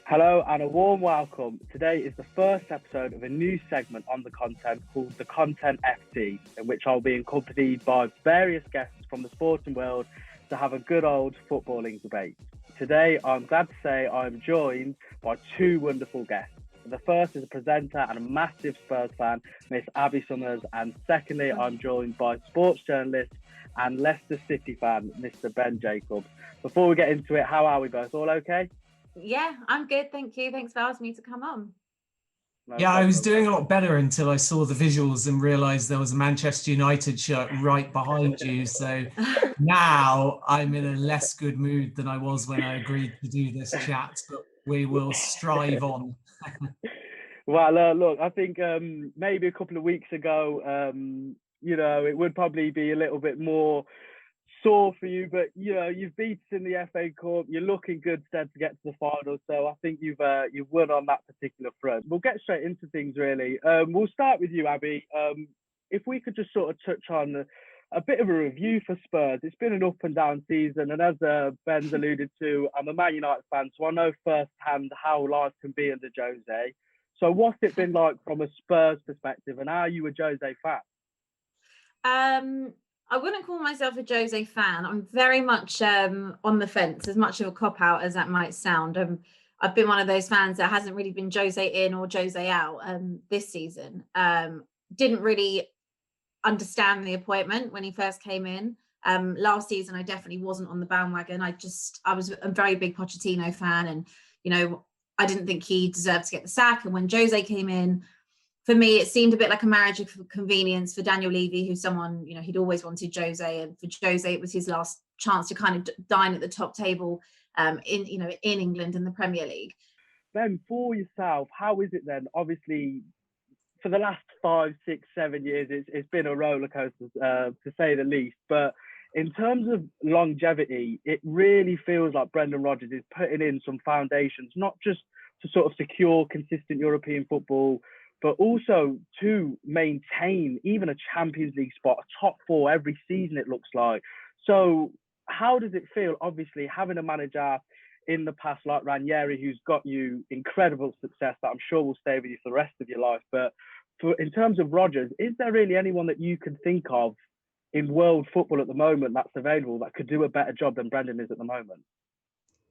Hello and a warm welcome. Today is the first episode of a new segment on the content called the Content FT, in which I'll be accompanied by various guests from the sporting world to have a good old footballing debate. Today, I'm glad to say I'm joined by two wonderful guests. The first is a presenter and a massive Spurs fan, Miss Abbi Summers, and secondly, I'm joined by sports journalist and Leicester City fan, Mr. Ben Jacobs. Before we get into it, how are we both? All okay? Yeah, I'm good, thank you. Thanks for asking me to come on. I was doing a lot better until I saw the visuals and realised there was a Manchester United shirt right behind you. So now I'm in a less good mood than I was when I agreed to do this chat, but we will strive on. Well, look, I think maybe a couple of weeks ago, it would probably be a little bit more sore for you, but you've beaten in the FA Cup. You're looking good stead to get to the final, so I think you've won on that particular front. We'll get straight into things, really. We'll start with you, Abbi. If we could just sort of touch on a bit of a review for Spurs. It's been an up and down season, and as Ben's alluded to, I'm a Man United fan, so I know firsthand how life can be under Jose. So what's it been like from a Spurs perspective, and are you a Jose fan? I wouldn't call myself a Jose fan. I'm very much on the fence, as much of a cop-out as that might sound. I've been one of those fans that hasn't really been Jose in or Jose out this season. Didn't really understand the appointment when he first came in. Last season, I definitely wasn't on the bandwagon. I was a very big Pochettino fan, and, I didn't think he deserved to get the sack. And when Jose came in, for me, it seemed a bit like a marriage of convenience for Daniel Levy, who's someone, he'd always wanted Jose. And for Jose, it was his last chance to kind of dine at the top table in England in the Premier League. Ben, for yourself, how is it then? Obviously, for the last 5, 6, 7 years, it's been a roller coaster, to say the least. But in terms of longevity, it really feels like Brendan Rodgers is putting in some foundations, not just to sort of secure consistent European football, but also to maintain even a Champions League spot, a top 4 every season, it looks like. So how does it feel, obviously, having a manager in the past like Ranieri, who's got you incredible success that I'm sure will stay with you for the rest of your life? But in terms of Rodgers, is there really anyone that you can think of in world football at the moment that's available that could do a better job than Brendan is at the moment?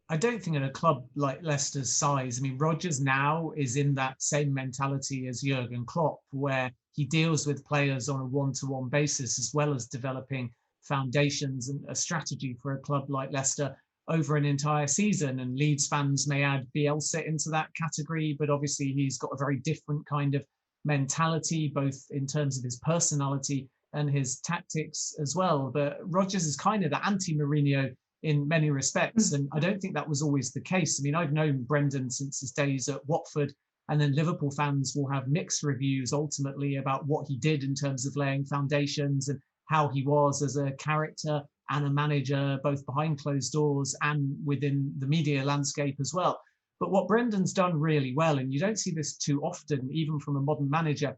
I don't think in a club like Leicester's size, Rodgers now is in that same mentality as Jurgen Klopp, where he deals with players on a one-to-one basis, as well as developing foundations and a strategy for a club like Leicester over an entire season. And Leeds fans may add Bielsa into that category, but obviously he's got a very different kind of mentality, both in terms of his personality and his tactics as well. But Rodgers is kind of the anti-Mourinho in many respects, and I don't think that was always the case. I've known Brendan since his days at Watford, and then Liverpool fans will have mixed reviews ultimately about what he did in terms of laying foundations and how he was as a character and a manager, both behind closed doors and within the media landscape as well. But what Brendan's done really well, and you don't see this too often, even from a modern manager,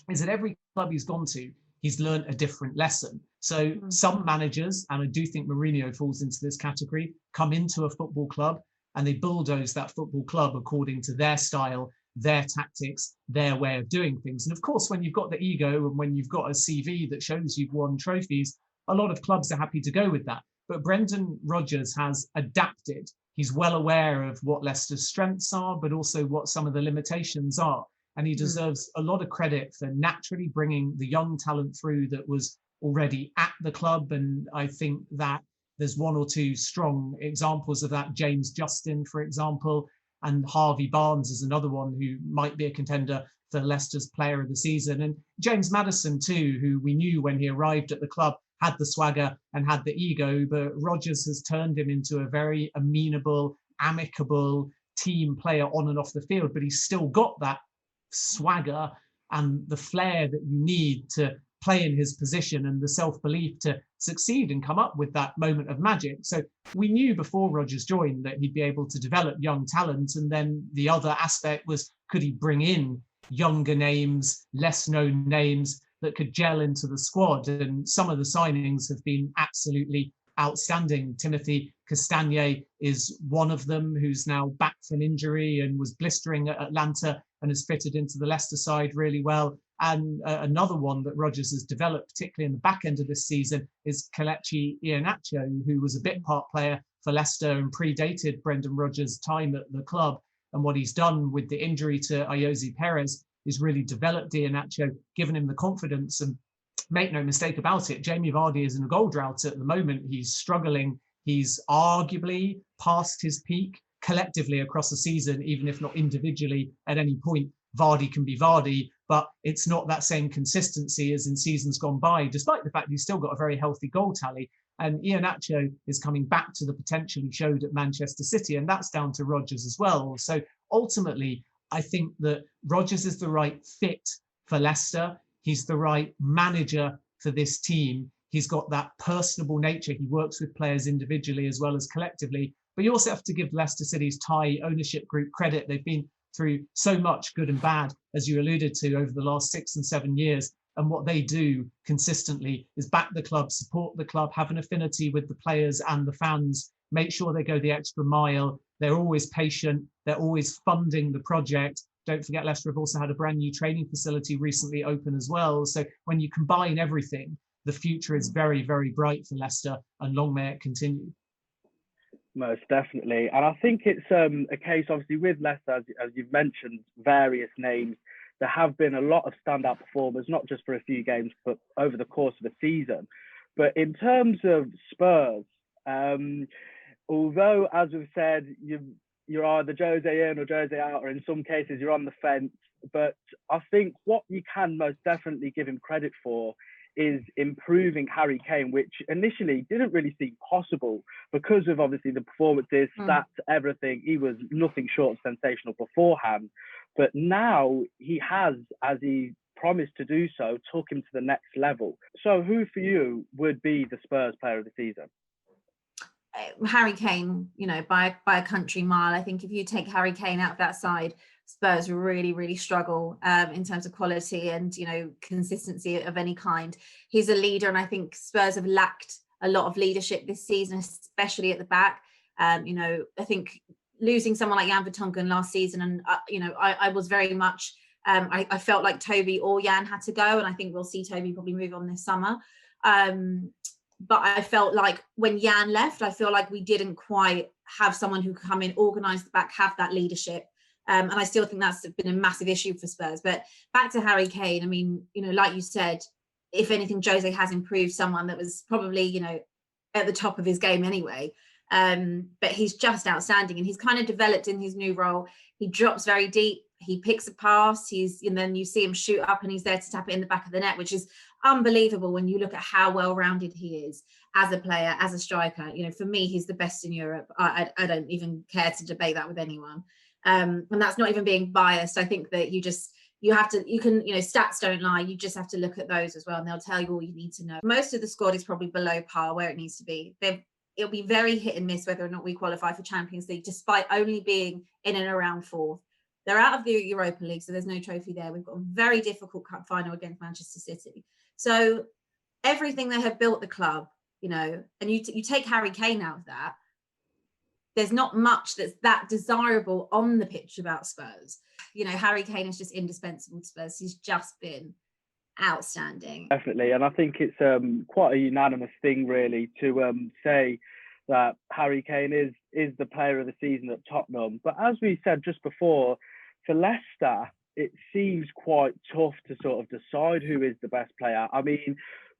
is that every club he's gone to, he's learned a different lesson. So some managers, and I do think Mourinho falls into this category, come into a football club and they bulldoze that football club according to their style, their tactics, their way of doing things. And of course, when you've got the ego and when you've got a CV that shows you've won trophies, a lot of clubs are happy to go with that. But Brendan Rodgers has adapted. He's well aware of what Leicester's strengths are, but also what some of the limitations are. And he deserves a lot of credit for naturally bringing the young talent through that was already at the club. And I think that there's one or two strong examples of that. James Justin, for example, and Harvey Barnes is another one who might be a contender for Leicester's player of the season. And James Maddison too, who we knew when he arrived at the club had the swagger and had the ego, but Rodgers has turned him into a very amenable, amicable team player on and off the field, but he's still got that swagger and the flair that you need to play in his position and the self-belief to succeed and come up with that moment of magic. So we knew before Rodgers joined that he'd be able to develop young talent. And then the other aspect was, could he bring in younger names, less known names that could gel into the squad? And some of the signings have been absolutely outstanding. Timothy Castagne is one of them, who's now back from injury and was blistering at Atlanta and has fitted into the Leicester side really well. And another one that Rodgers has developed, particularly in the back end of this season, is Kelechi Iheanacho, who was a bit part player for Leicester and predated Brendan Rodgers' time at the club. And what he's done with the injury to Ayoze Perez is really developed Iheanacho, given him the confidence. And make no mistake about it, Jamie Vardy is in a goal drought at the moment. He's struggling. He's arguably past his peak collectively across the season, even if not individually at any point. Vardy can be Vardy, but it's not that same consistency as in seasons gone by, despite the fact he's still got a very healthy goal tally. And Iheanacho is coming back to the potential he showed at Manchester City, and that's down to Rodgers as well. So ultimately, I think that Rodgers is the right fit for Leicester. He's the right manager for this team. He's got that personable nature. He works with players individually as well as collectively. But you also have to give Leicester City's Thai ownership group credit. They've been through so much good and bad, as you alluded to, over the last 6 and 7 years. And what they do consistently is back the club, support the club, have an affinity with the players and the fans, make sure they go the extra mile. They're always patient. They're always funding the project. Don't forget, Leicester have also had a brand new training facility recently open as well. So when you combine everything, the future is very, very bright for Leicester, and long may it continue. Most definitely. And I think it's a case, obviously, with Leicester, as you've mentioned, various names. There have been a lot of standout performers, not just for a few games, but over the course of the season. But in terms of Spurs, although, as we've said, you're either Jose in or Jose out, or in some cases you're on the fence. But I think what you can most definitely give him credit for is improving Harry Kane, which initially didn't really seem possible because of obviously the performances, stats, everything. He was nothing short of sensational beforehand. But now he has, as he promised to do so, took him to the next level. So who for you would be the Spurs player of the season? Harry Kane, by a country mile. I think if you take Harry Kane out of that side, Spurs really, really struggle in terms of quality and, consistency of any kind. He's a leader, and I think Spurs have lacked a lot of leadership this season, especially at the back. I think losing someone like Jan Vertonghen last season, and, I was very much, I felt like Toby or Jan had to go, and I think we'll see Toby probably move on this summer. But I felt like when Jan left, I feel like we didn't quite have someone who could come in, organise the back, have that leadership. And I still think that's been a massive issue for Spurs. But back to Harry Kane, I mean, like you said, if anything, Jose has improved someone that was probably, at the top of his game anyway. But he's just outstanding, and he's kind of developed in his new role. He drops very deep. He picks a pass. And then you see him shoot up, and he's there to tap it in the back of the net, which is unbelievable when you look at how well-rounded he is as a player, as a striker. For me, he's the best in Europe. I don't even care to debate that with anyone. And that's not even being biased. I think that stats don't lie. You just have to look at those as well, and they'll tell you all you need to know. Most of the squad is probably below par where it needs to be. It'll be very hit and miss whether or not we qualify for Champions League, despite only being in and around fourth. They're out of the Europa League, so there's no trophy there. We've got a very difficult cup final against Manchester City. So everything they have built the club, and you take Harry Kane out of that, there's not much that's that desirable on the pitch about Spurs. Harry Kane is just indispensable to Spurs. He's just been outstanding. Definitely. And I think it's quite a unanimous thing, really, to say that Harry Kane is the player of the season at Tottenham. But as we said just before, for Leicester, it seems quite tough to sort of decide who is the best player. I mean,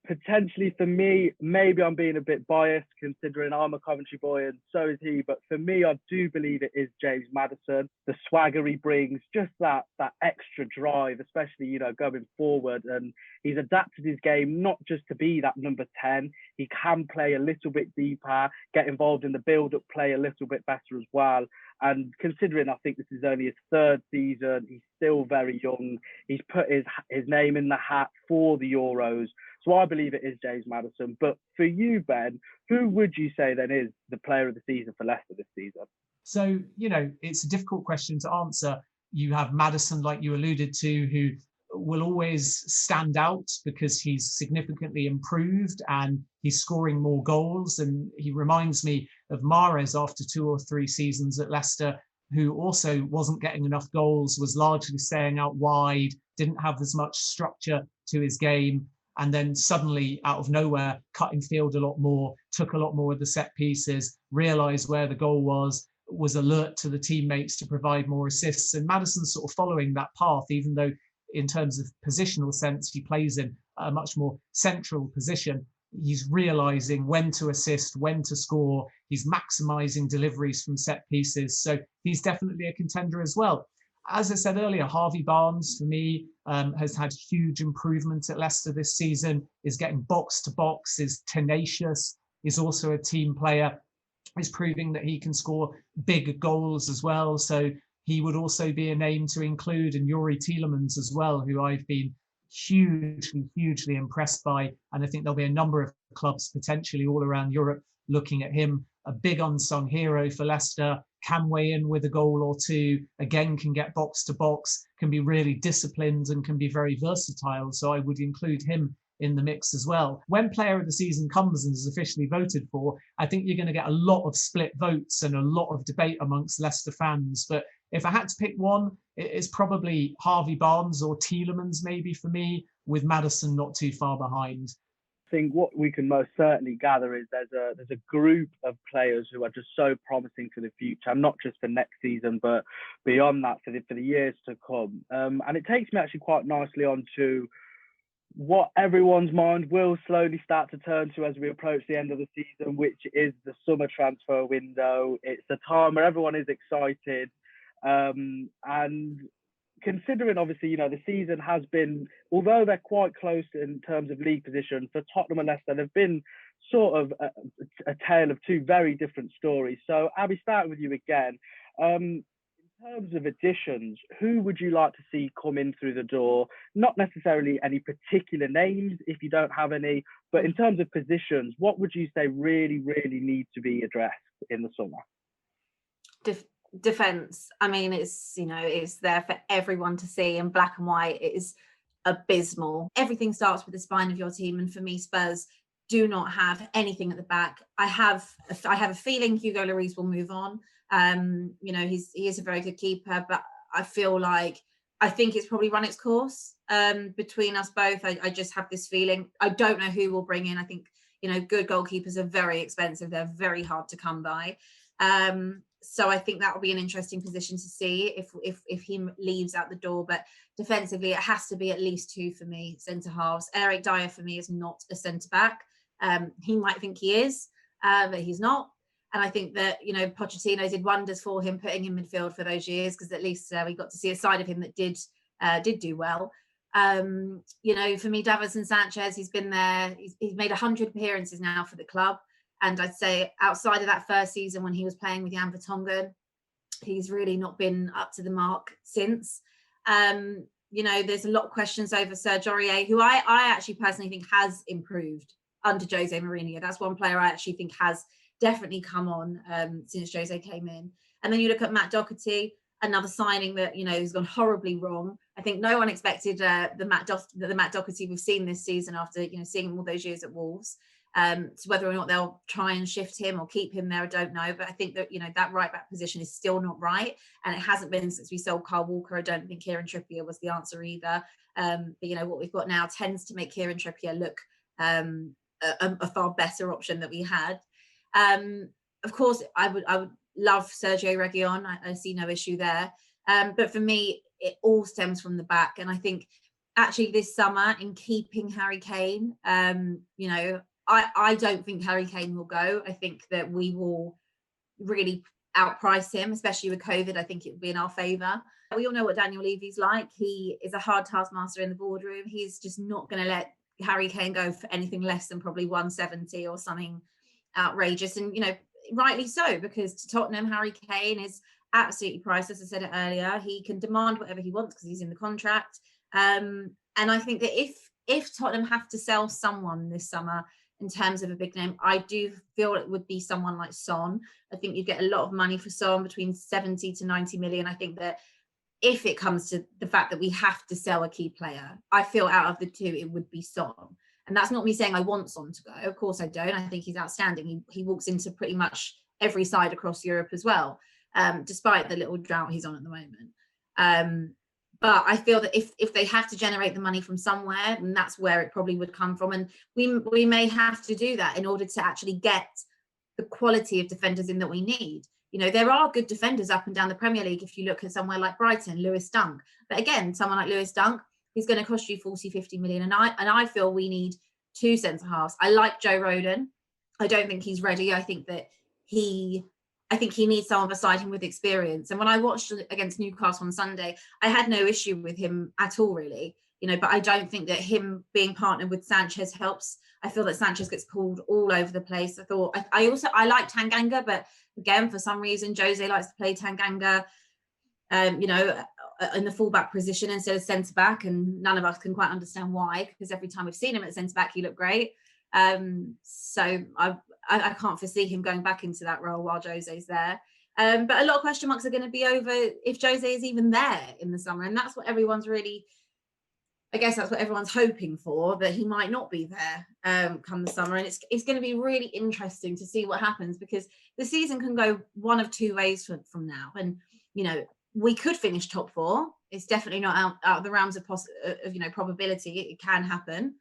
potentially for me, maybe I'm being a bit biased considering I'm a Coventry boy and so is he. But for me, I do believe it is James Maddison. The swagger he brings, just that extra drive, especially, going forward. And he's adapted his game not just to be that number 10. He can play a little bit deeper, get involved in the build-up play a little bit better as well. And considering I think this is only his third season, he's still very young. He's put his name in the hat for the Euros. So I believe it is James Maddison. But for you, Ben, who would you say then is the player of the season for Leicester this season? So, it's a difficult question to answer. You have Maddison, like you alluded to, who will always stand out because he's significantly improved and he's scoring more goals. And he reminds me of Mahrez after 2 or 3 seasons at Leicester, who also wasn't getting enough goals, was largely staying out wide, didn't have as much structure to his game. And then suddenly, out of nowhere, cutting field a lot more, took a lot more of the set pieces, realised where the goal was alert to the teammates to provide more assists. And Maddison's sort of following that path, even though in terms of positional sense, he plays in a much more central position. He's realising when to assist, when to score. He's maximising deliveries from set pieces. So he's definitely a contender as well. As I said earlier, Harvey Barnes, for me, has had huge improvement at Leicester this season, is getting box to box, is tenacious, is also a team player, is proving that he can score big goals as well. So he would also be a name to include, and Yuri Tielemans as well, who I've been hugely impressed by. And I think there'll be a number of clubs potentially all around Europe looking at him, a big unsung hero for Leicester, can weigh in with a goal or two, again, can get box to box, can be really disciplined and can be very versatile. So I would include him in the mix as well. When player of the season comes and is officially voted for, I think you're going to get a lot of split votes and a lot of debate amongst Leicester fans. But if I had to pick one, it's probably Harvey Barnes or Tielemans maybe for me, with Maddison not too far behind. I think what we can most certainly gather is there's a group of players who are just so promising for the future, and not just for next season, but beyond that for the years to come. And it takes me actually quite nicely on to what everyone's mind will slowly start to turn to as we approach the end of the season, which is the summer transfer window. It's a time where everyone is excited. And considering, obviously, the season has been, although they're quite close in terms of league position, for Tottenham and Leicester, they've been sort of a tale of two very different stories. So, Abbi, starting with you again. In terms of additions, who would you like to see come in through the door? Not necessarily any particular names, if you don't have any, but in terms of positions, what would you say really need to be addressed in the summer? Defense. I mean, it's there for everyone to see. In black and white, it is abysmal. Everything starts with the spine of your team, and for me, Spurs do not have anything at the back. I have a feeling Hugo Lloris will move on. He is a very good keeper, but I think it's probably run its course between us both. I just have this feeling. I don't know who will bring in. I think good goalkeepers are very expensive. They're very hard to come by. So I think that will be an interesting position to see if he leaves out the door. But defensively, it has to be at least two for me, centre halves. Eric Dyer for me is not a centre back. He might think he is, but he's not. And I think that Pochettino did wonders for him, putting him midfield for those years, because at least we got to see a side of him that did do well. For me, Davinson Sanchez, he's been there. He's made 100 appearances now for the club. And I'd say outside of that first season when he was playing with Jan Vertonghen, he's really not been up to the mark since. There's a lot of questions over Serge Aurier, who I actually personally think has improved under Jose Mourinho. That's one player I actually think has definitely come on since Jose came in. And then you look at Matt Doherty, another signing that has gone horribly wrong. I think no one expected the Matt Doherty we've seen this season after seeing him all those years at Wolves. So whether or not they'll try and shift him or keep him there, I don't know. But I think that that right back position is still not right, and it hasn't been since we sold Kyle Walker. I don't think Kieran Trippier was the answer either. But what we've got now tends to make Kieran Trippier look a far better option that we had. Of course, I would love Sergio Reguilon. I see no issue there. But for me, it all stems from the back, and I think actually this summer, in keeping Harry Kane, I don't think Harry Kane will go. I think that we will really outprice him, especially with COVID. I think it would be in our favour. We all know what Daniel Levy's like. He is a hard taskmaster in the boardroom. He's just not going to let Harry Kane go for anything less than probably 170 or something outrageous. And, rightly so, because to Tottenham, Harry Kane is absolutely priceless. I said it earlier. He can demand whatever he wants because he's in the contract. And I think that if Tottenham have to sell someone this summer, in terms of a big name, I do feel it would be someone like Son. I think you get a lot of money for Son, between 70 to 90 million. I think that if it comes to the fact that we have to sell a key player, I feel out of the two, it would be Son. And that's not me saying I want Son to go. Of course I don't. I think he's outstanding. He walks into pretty much every side across Europe as well, despite the little drought he's on at the moment. But I feel that if they have to generate the money from somewhere, then that's where it probably would come from. And we may have to do that in order to actually get the quality of defenders in that we need. You know, there are good defenders up and down the Premier League. If you look at somewhere like Brighton, Lewis Dunk. But again, someone like Lewis Dunk, he's going to cost you 40-50 million. And I feel we need 2 centre halves. I like Joe Rodon. I don't think he's ready. I think he needs someone beside him with experience. And when I watched against Newcastle on Sunday, I had no issue with him at all, really. You know, but I don't think that him being partnered with Sanchez helps. I feel that Sanchez gets pulled all over the place. I like Tanganga, but again, for some reason, Jose likes to play Tanganga, you know, in the fullback position instead of centre back, and none of us can quite understand why, because every time we've seen him at centre back, he looked great. So I can't foresee him going back into that role while Jose's there. But a lot of question marks are going to be over if Jose is even there in the summer, and that's what everyone's really. I guess that's what everyone's hoping for, that he might not be there come the summer. And it's going to be really interesting to see what happens, because the season can go one of 2 ways from now. And, you know, we could finish top 4. It's definitely not out of the realms of you know, probability. It can happen.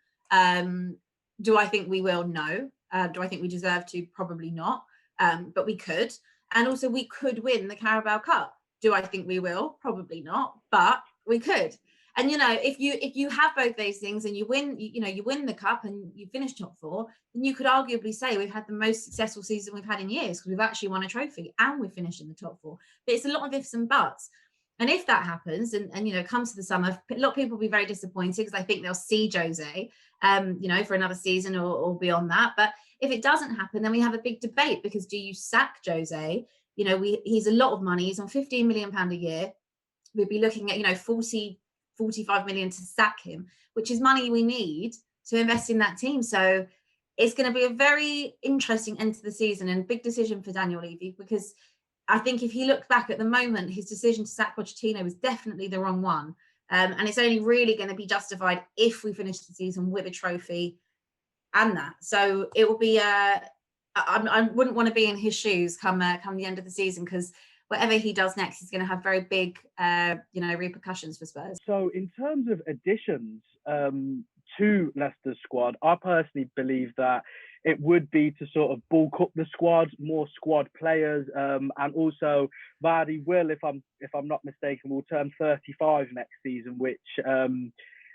Do I think we will? No. Do I think we deserve to? Probably not. But we could. And also we could win the Carabao Cup. Do I think we will? Probably not. But we could. And, you know, if you have both those things and you win the cup and you finish top 4, then you could arguably say we've had the most successful season we've had in years, because we've actually won a trophy and we've finished in the top 4. But it's a lot of ifs and buts. And if that happens and you know, comes to the summer, a lot of people will be very disappointed, because I think they'll see Jose, you know, for another season or beyond that. But if it doesn't happen, then we have a big debate, because do you sack Jose? You know, he's a lot of money. He's on £15 million a year. We'd be looking at, you know, 45 million to sack him, which is money we need to invest in that team. So it's going to be a very interesting end to the season and big decision for Daniel Levy, because I think if he looks back at the moment, his decision to sack Pochettino was definitely the wrong one. And it's only really going to be justified if we finish the season with a trophy and that. So it will be, I wouldn't want to be in his shoes come the end of the season, because whatever he does next is going to have very big, you know, repercussions for Spurs. So in terms of additions to Leicester's squad, I personally believe that it would be to sort of bulk up the squad, more squad players, and also Vardy will, if I'm not mistaken, will turn 35 next season, which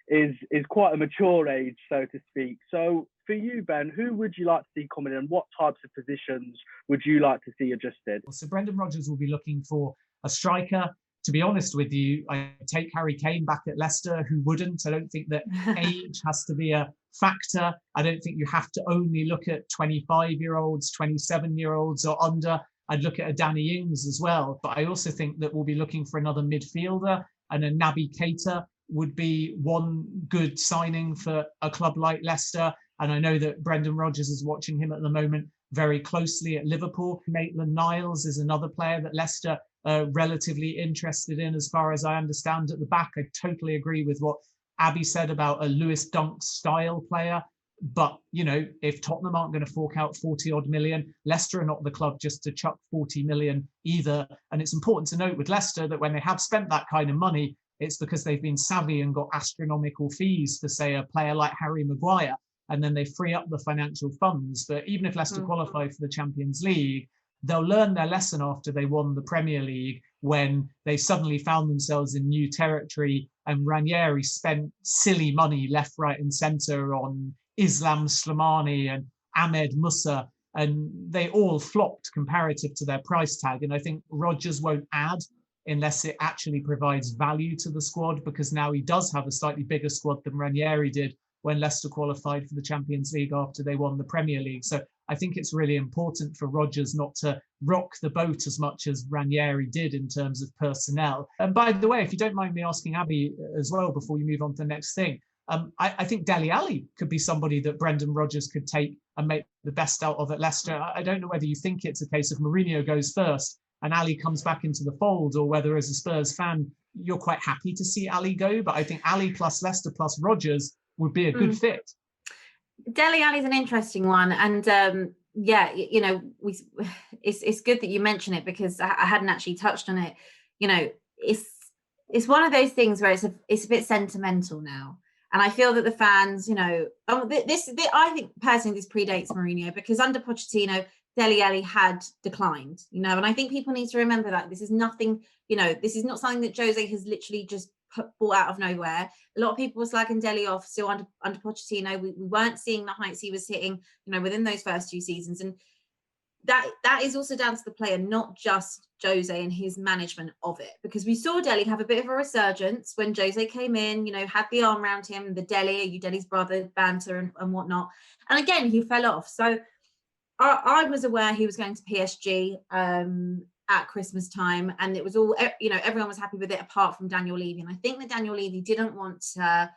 is quite a mature age, so to speak. So for you, Ben, who would you like to see coming in? What types of positions would you like to see adjusted? So Brendan Rodgers will be looking for a striker. To be honest with you, I take Harry Kane back at Leicester. Who wouldn't? I don't think that age has to be a factor. I don't think you have to only look at 25-year-olds, 27-year-olds or under. I'd look at a Danny Ings as well. But I also think that we'll be looking for another midfielder, and a Naby Keita would be one good signing for a club like Leicester. And I know that Brendan Rodgers is watching him at the moment very closely at Liverpool. Maitland-Niles is another player that Leicester are relatively interested in, as far as I understand, at the back. I totally agree with what Abbi said about a Lewis Dunk style player. But, you know, if Tottenham aren't going to fork out 40-odd million, Leicester are not the club just to chuck 40 million either. And it's important to note with Leicester that when they have spent that kind of money, it's because they've been savvy and got astronomical fees for, say, a player like Harry Maguire, and then they free up the financial funds. But even if Leicester qualify for the Champions League, they'll learn their lesson after they won the Premier League, when they suddenly found themselves in new territory and Ranieri spent silly money left, right and centre on Islam Slimani and Ahmed Musa, and they all flopped comparative to their price tag. And I think Rodgers won't add unless it actually provides value to the squad, because now he does have a slightly bigger squad than Ranieri did when Leicester qualified for the Champions League after they won the Premier League. So I think it's really important for Rodgers not to rock the boat as much as Ranieri did in terms of personnel. And by the way, if you don't mind me asking Abbi as well, before you move on to the next thing, I think Dele Alli could be somebody that Brendan Rodgers could take and make the best out of at Leicester. I don't know whether you think it's a case of Mourinho goes first and Ali comes back into the fold, or whether as a Spurs fan, you're quite happy to see Ali go. But I think Ali plus Leicester plus Rodgers would be a good fit. Dele Alli's an interesting one, and yeah, you know, it's good that you mention it because I hadn't actually touched on it. You know, it's one of those things where it's a bit sentimental now, and I feel that the fans, you know, I think personally this predates Mourinho because under Pochettino, Dele Alli had declined, you know, and I think people need to remember that this is nothing, you know, this is not something that Jose has literally just brought out of nowhere. A lot of people were slagging Dele off still under Pochettino. We weren't seeing the heights he was hitting, you know, within those first 2 seasons. And that is also down to the player, not just Jose and his management of it. Because we saw Dele have a bit of a resurgence when Jose came in, you know, had the arm around him, the Dele, are you Dele's brother banter and whatnot. And again, he fell off. So I was aware he was going to PSG at Christmas time, and it was all, you know, everyone was happy with it apart from Daniel Levy. And I think that Daniel Levy didn't want to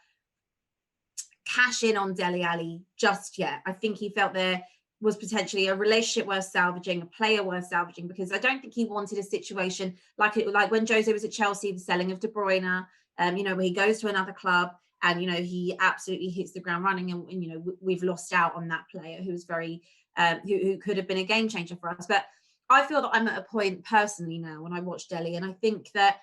cash in on Dele Alli just yet. I think he felt there was potentially a relationship worth salvaging, a player worth salvaging, because I don't think he wanted a situation like when Jose was at Chelsea, the selling of De Bruyne, you know, where he goes to another club and, you know, he absolutely hits the ground running, and you know, we've lost out on that player who was very who could have been a game changer for us. But I feel that I'm at a point personally now when I watch Dele, and I think that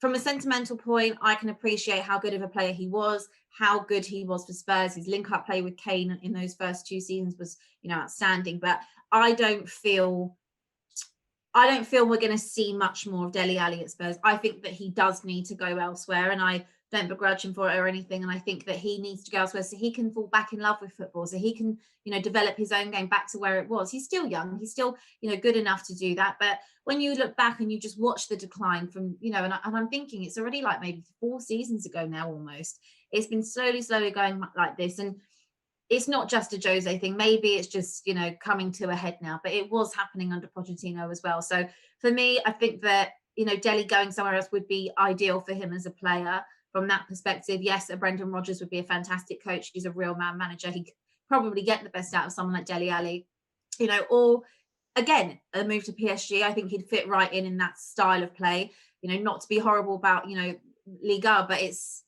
from a sentimental point, I can appreciate how good of a player he was, how good he was for Spurs. His link-up play with Kane in those first 2 seasons was, you know, outstanding. But I don't feel we're going to see much more of Dele Alli at Spurs. I think that he does need to go elsewhere, and I don't begrudge him for it or anything. And I think that he needs to go elsewhere so he can fall back in love with football, so he can, you know, develop his own game back to where it was. He's still young. He's still, you know, good enough to do that. But when you look back and you just watch the decline from, you know, and I'm thinking it's already like maybe 4 seasons ago now almost. It's been slowly going like this. And it's not just a Jose thing. Maybe it's just, you know, coming to a head now, but it was happening under Pochettino as well. So for me, I think that, you know, Dele going somewhere else would be ideal for him as a player. From that perspective, yes, Brendan Rodgers would be a fantastic coach. He's a real man manager. He could probably get the best out of someone like Dele Alli, you know, or again, a move to PSG. I think he'd fit right in that style of play, you know, not to be horrible about, you know, Liga, but it's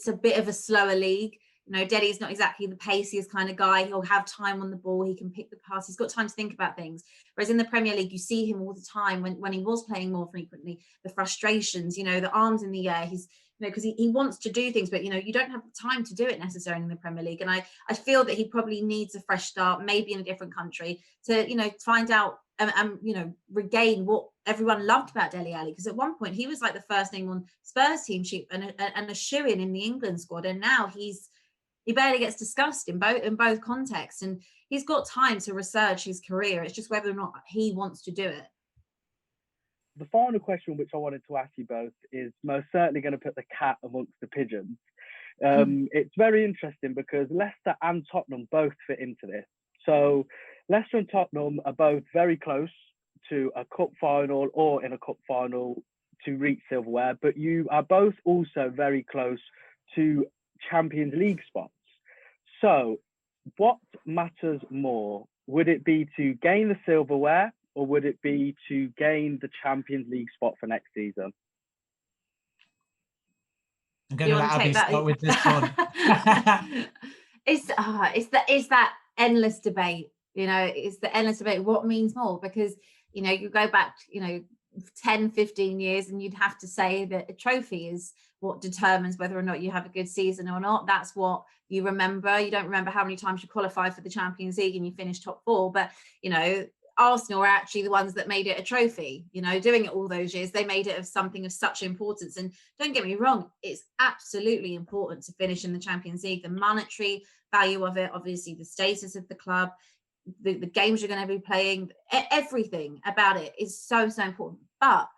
a bit of a slower league. You know, Dele's not exactly the paciest kind of guy. He'll have time on the ball. He can pick the pass. He's got time to think about things. Whereas in the Premier League, you see him all the time when he was playing more frequently, the frustrations, you know, the arms in the air. He's, you know, because he wants to do things, but, you know, you don't have the time to do it necessarily in the Premier League. And I feel that he probably needs a fresh start, maybe in a different country, to, you know, find out and you know, regain what everyone loved about Dele Alli. Because at one point he was like the first name on Spurs team sheet and a shoo-in in the England squad. And now he barely gets discussed in both contexts. And he's got time to research his career. It's just whether or not he wants to do it. The final question which I wanted to ask you both is most certainly going to put the cat amongst the pigeons. It's very interesting because Leicester and Tottenham both fit into this. So Leicester and Tottenham are both very close to a cup final or in a cup final to reach silverware, but you are both also very close to Champions League spots. So what matters more? Would it be to gain the silverware, or would it be to gain the Champions League spot for next season? I'm going to let Abbi start with this one. It's that endless debate. You know, it's the endless debate. What means more? Because, you know, you go back, you know, 10, 15 years and you'd have to say that a trophy is what determines whether or not you have a good season or not. That's what you remember. You don't remember how many times you qualify for the Champions League and you finish top 4. But, you know, Arsenal are actually the ones that made it a trophy, you know, doing it all those years. They made it of something of such importance. And don't get me wrong, it's absolutely important to finish in the Champions League. The monetary value of it, obviously the status of the club, the games you're going to be playing, everything about it is so important. But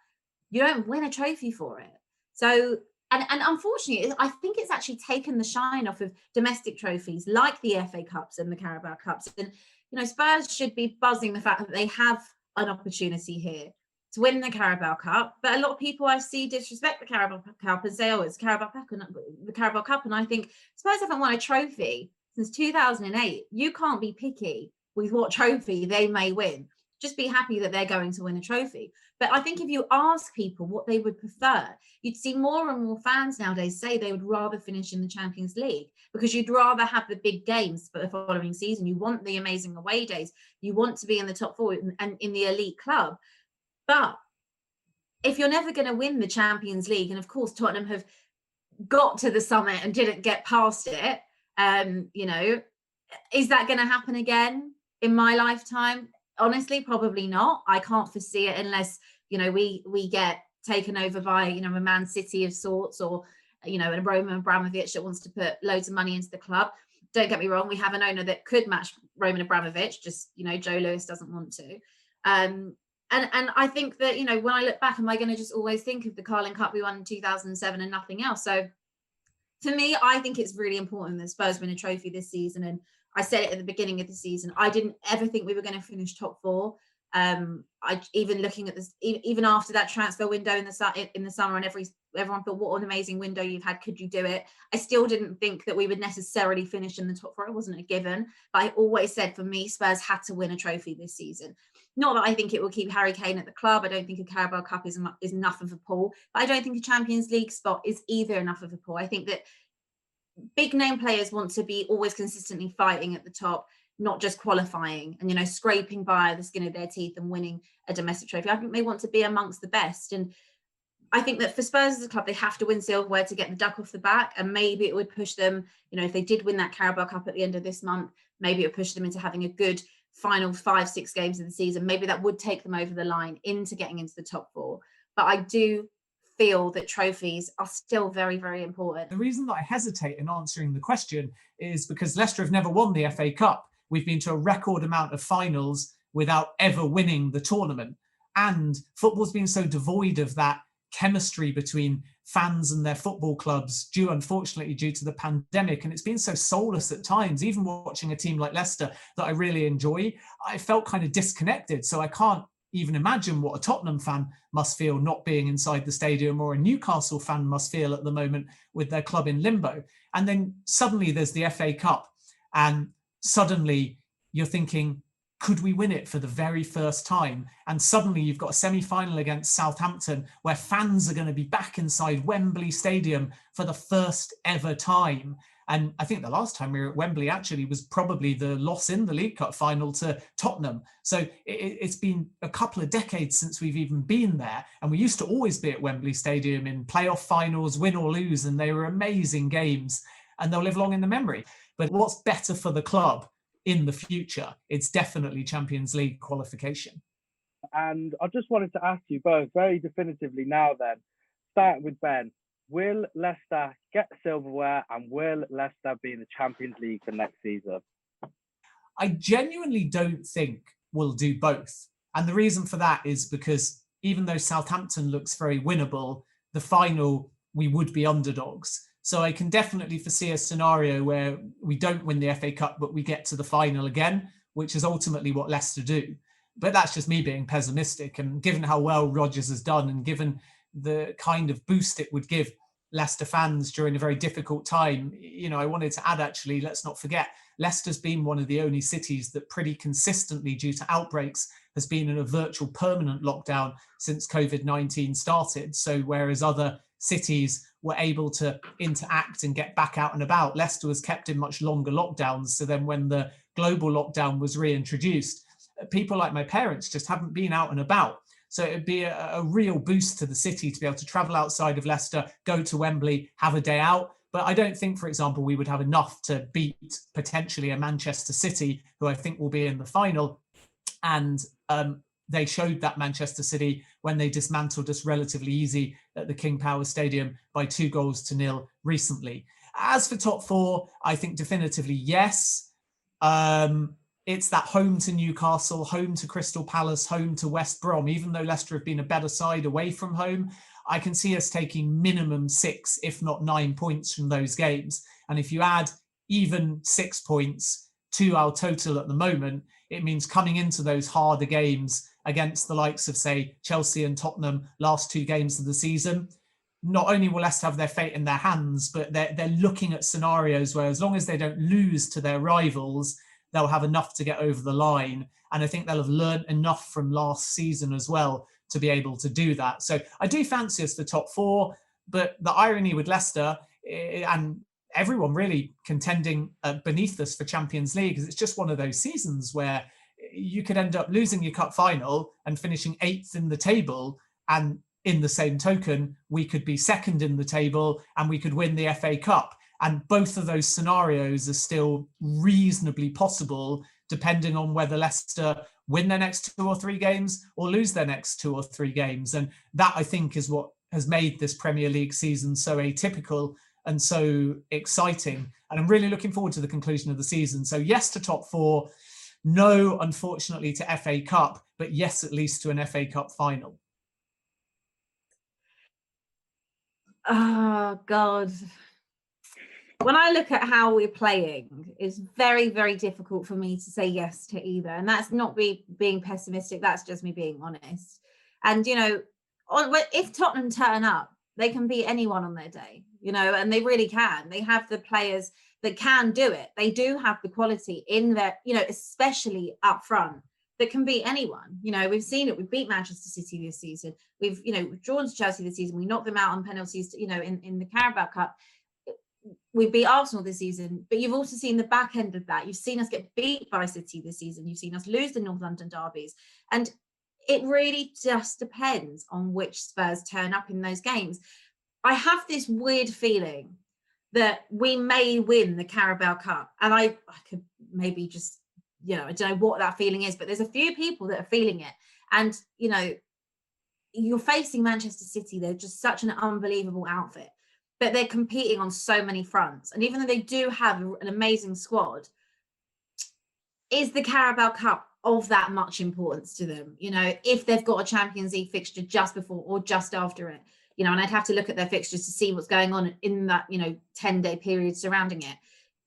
you don't win a trophy for it. So, and unfortunately, I think it's actually taken the shine off of domestic trophies like the FA Cups and the Carabao Cups. And, you know, Spurs should be buzzing the fact that they have an opportunity here to win the Carabao Cup. But a lot of people I see disrespect the Carabao Cup and say, oh, it's the Carabao Cup. And I think Spurs haven't won a trophy since 2008. You can't be picky with what trophy they may win. just be happy that they're going to win a trophy. But I think if you ask people what they would prefer, you'd see more and more fans nowadays say they would rather finish in the Champions League, because you'd rather have the big games for the following season. You want the amazing away days. You want to be in the top four and in the elite club. But if you're never going to win the Champions League, and of course Tottenham have got to the summit and didn't get past it, you know, is that going to happen again in my lifetime? Honestly, probably not. I can't foresee it unless, you know, we get taken over by, you know, a Man City of sorts, or, you know, a Roman Abramovich that wants to put loads of money into the club. Don't get me wrong, we have an owner that could match Roman Abramovich, just, you know, Joe Lewis doesn't want to. And I think that, you know, when I look back, am I going to just always think of the Carling Cup we won in 2007 and nothing else? So for me, I think it's really important that Spurs win a trophy this season. And I said it at the beginning of the season, I didn't ever think we were going to finish top four. I even looking at this, even after that transfer window in the summer, and everyone thought, what an amazing window you've had, could you do it? I still didn't think that we would necessarily finish in the top four. It wasn't a given, but I always said, for me, Spurs had to win a trophy this season. Not that I think it will keep Harry Kane at the club. I don't think a Carabao Cup is enough of a pull, but I don't think a Champions League spot is either enough of a pull. I think that big name players want to be always consistently fighting at the top, not just qualifying and, you know, scraping by the skin of their teeth and winning a domestic trophy. I think they want to be amongst the best. And I think that for Spurs as a club, they have to win silverware to get the duck off the back. And maybe it would push them, you know, if they did win that Carabao Cup at the end of this month, maybe it would push them into having a good final 5-6 games of the season. Maybe that would take them over the line into getting into the top four. But I do feel that trophies are still very, very important. The reason that I hesitate in answering the question is because Leicester have never won the FA Cup. We've been to a record amount of finals without ever winning the tournament. And football's been so devoid of that chemistry between fans and their football clubs, unfortunately, due to the pandemic. And it's been so soulless at times. Even watching a team like Leicester that I really enjoy, I felt kind of disconnected. So I can't even imagine what a Tottenham fan must feel not being inside the stadium, or a Newcastle fan must feel at the moment with their club in limbo. And then suddenly there's the FA Cup, and suddenly you're thinking, could we win it for the very first time? And suddenly you've got a semi-final against Southampton where fans are going to be back inside Wembley Stadium for the first ever time. And I think the last time we were at Wembley actually was probably the loss in the League Cup final to Tottenham. So it's been a couple of decades since we've even been there. And we used to always be at Wembley Stadium in playoff finals, win or lose, and they were amazing games, and they'll live long in the memory. But what's better for the club in the future? It's definitely Champions League qualification. And I just wanted to ask you both very definitively now then, start with Ben. Will Leicester get silverware, and will Leicester be in the Champions League for next season? I genuinely don't think we'll do both. And the reason for that is because even though Southampton looks very winnable, the final, we would be underdogs. So I can definitely foresee a scenario where we don't win the FA Cup, but we get to the final again, which is ultimately what Leicester do. But that's just me being pessimistic. And given how well Rodgers has done, and given the kind of boost it would give Leicester fans during a very difficult time, you know, I wanted to add, actually, let's not forget, Leicester's been one of the only cities that pretty consistently, due to outbreaks, has been in a virtual permanent lockdown since COVID-19 started. So whereas other cities were able to interact and get back out and about, Leicester was kept in much longer lockdowns. So then when the global lockdown was reintroduced, people like my parents just haven't been out and about. So it'd be a real boost to the city to be able to travel outside of Leicester, go to Wembley, have a day out. But I don't think, for example, we would have enough to beat potentially a Manchester City, who I think will be in the final. And they showed that Manchester City when they dismantled us relatively easy at the King Power Stadium by 2-0 recently. As for top four, I think definitively yes. It's that home to Newcastle, home to Crystal Palace, home to West Brom. Even though Leicester have been a better side away from home, I can see us taking minimum 6, if not 9 points from those games. And if you add even 6 points to our total at the moment, it means coming into those harder games against the likes of, say, Chelsea and Tottenham, last 2 games of the season, not only will Leicester have their fate in their hands, but they're looking at scenarios where, as long as they don't lose to their rivals, they'll have enough to get over the line. And I think they'll have learned enough from last season as well to be able to do that. So I do fancy us the top four, but the irony with Leicester and everyone really contending beneath us for Champions League is it's just one of those seasons where you could end up losing your cup final and finishing 8th in the table, and in the same token, we could be 2nd in the table and we could win the FA Cup. And both of those scenarios are still reasonably possible, depending on whether Leicester win their next 2 or 3 games or lose their next 2 or 3 games. And that, I think, is what has made this Premier League season so atypical and so exciting. And I'm really looking forward to the conclusion of the season. So yes to top 4, no, unfortunately, to FA Cup, but yes, at least to an FA Cup final. Oh, God. When I look at how we're playing, it's very, very difficult for me to say yes to either. And that's not being pessimistic. That's just me being honest. And, you know, if Tottenham turn up, they can beat anyone on their day, you know, and they really can. They have the players that can do it. They do have the quality in their, you know, especially up front, that can beat anyone. You know, we've seen it. We've beat Manchester City this season. We've drawn to Chelsea this season. We knocked them out on penalties, you know, in the Carabao Cup. We beat Arsenal this season, but you've also seen the back end of that. You've seen us get beat by City this season. You've seen us lose the North London derbies. And it really just depends on which Spurs turn up in those games. I have this weird feeling that we may win the Carabao Cup. And I could maybe just, you know, I don't know what that feeling is, but there's a few people that are feeling it. And, you know, you're facing Manchester City. They're just such an unbelievable outfit, but they're competing on so many fronts. And even though they do have an amazing squad, is the Carabao Cup of that much importance to them? You know, if they've got a Champions League fixture just before or just after it, you know, and I'd have to look at their fixtures to see what's going on in that, you know, 10-day period surrounding it.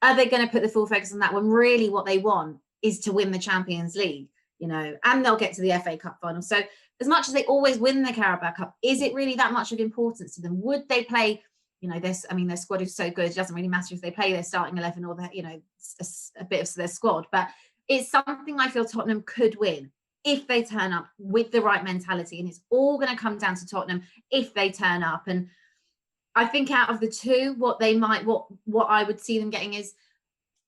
Are they going to put the full focus on that when really what they want is to win the Champions League, you know, and they'll get to the FA Cup final. So as much as they always win the Carabao Cup, is it really that much of importance to them? Would they play, you know, this, I mean, their squad is so good, it doesn't really matter if they play their starting 11 or the, you know, a bit of their squad, but it's something I feel Tottenham could win if they turn up with the right mentality. And it's all going to come down to Tottenham if they turn up. And I think out of the two, what I would see them getting is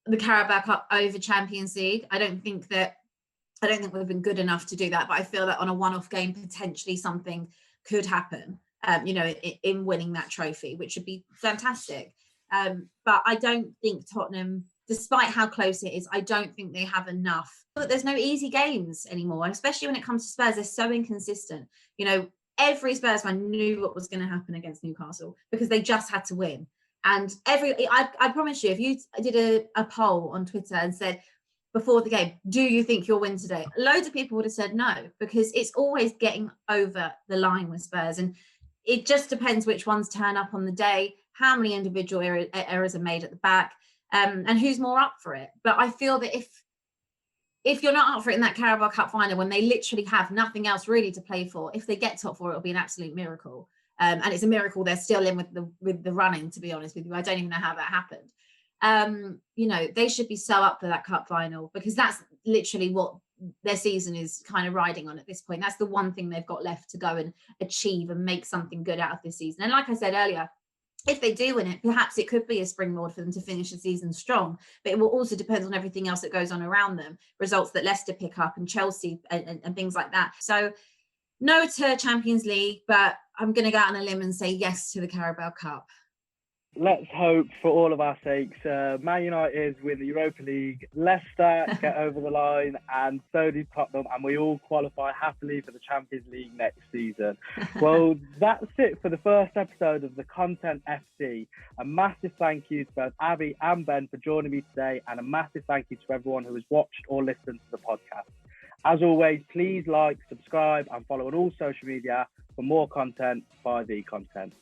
the Carabao Cup over Champions League. I don't think we've been good enough to do that, but I feel that on a one-off game, potentially something could happen, you know, in winning that trophy, which would be fantastic. But I don't think Tottenham, despite how close it is, I don't think they have enough. But there's no easy games anymore, and especially when it comes to Spurs, they're so inconsistent. You know, every Spurs fan knew what was going to happen against Newcastle because they just had to win. And I promise you, if you did a poll on Twitter and said before the game, do you think you'll win today? Loads of people would have said no, because it's always getting over the line with Spurs. And it just depends which ones turn up on the day, how many individual errors are made at the back, and who's more up for it. But I feel that if you're not up for it in that Carabao Cup final, when they literally have nothing else really to play for, if they get top four, it'll be an absolute miracle. And it's a miracle they're still in with the running, to be honest with you. I don't even know how that happened. You know, they should be so up for that cup final, because that's literally what their season is kind of riding on at this point. That's the one thing they've got left to go and achieve and make something good out of this season. And like I said earlier, if they do win it, perhaps it could be a springboard for them to finish the season strong. But it will also depend on everything else that goes on around them, results that Leicester pick up and Chelsea and things like that. So no to Champions League, but I'm going to go out on a limb and say yes to the Carabao Cup. Let's hope, for all of our sakes, Man United win the Europa League, Leicester get over the line, and so do Tottenham, and we all qualify happily for the Champions League next season. Well, that's it for the first episode of the Content FC. A massive thank you to both Abbi and Ben for joining me today, and a massive thank you to everyone who has watched or listened to the podcast. As always, please like, subscribe, and follow on all social media for more content by The Content.